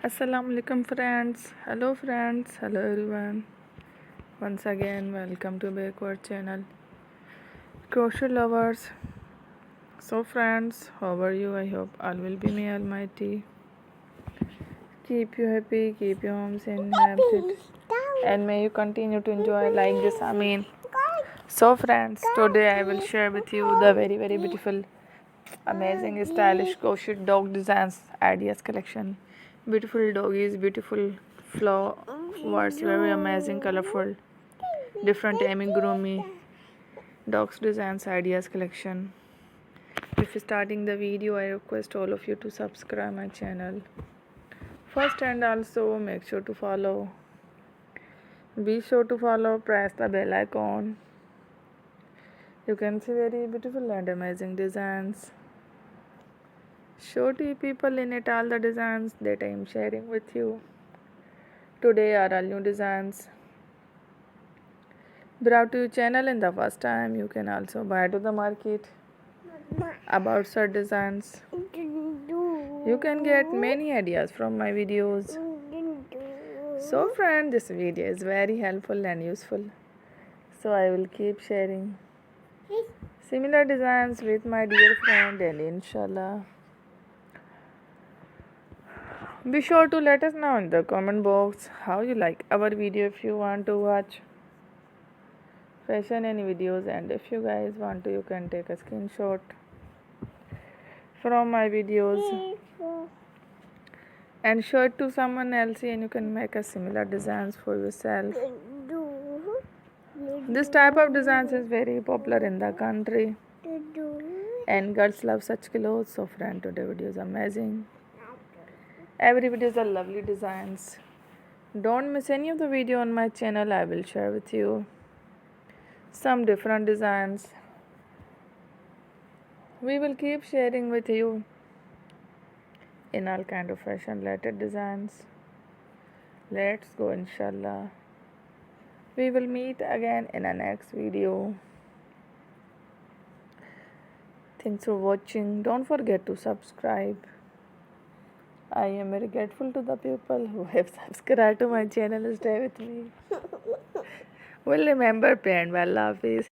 Assalamualaikum friends. Hello everyone. Once again, welcome to backward channel. Crochet lovers. So friends, how are you? I hope all will be may almighty. Keep you happy, keep your homes inhabited, and may you continue to enjoy like this. So friends, today I will share with you the very beautiful, amazing, stylish crochet dog designs ideas collection. Beautiful doggies, beautiful flowers, very amazing, colorful, different amigurumi dogs designs ideas collection. If starting the video, I request all of you to subscribe my channel first, and also make sure to follow. Be sure to follow, press the bell icon. You can see very beautiful and amazing designs. Show to people in it all the designs that I am sharing with you. Today are all new designs brought to your channel in the first time. You can also buy to the market about such designs. You can get many ideas from my videos. So friend, this video is very helpful and useful. So I will keep sharing similar designs with my dear friend, and inshallah. Be sure to let us know in the comment box how you like our video. If you want to watch fashion any videos, and if you guys want to, you can take a screenshot from my videos and show it to someone else, and you can make a similar designs for yourself. This type of designs is very popular in the country, and girls love such clothes. So friend, today video is amazing. Every video is a lovely designs. Don't miss any of the video on my channel. I will share with you some different designs. We will keep sharing with you in all kind of fashion related designs. Let's go, inshallah. We will meet again in a next video. Thanks for watching. Don't forget to subscribe. I am very grateful to the people who have subscribed to my channel and stay with me. Will remember, parent. Allah Hafiz.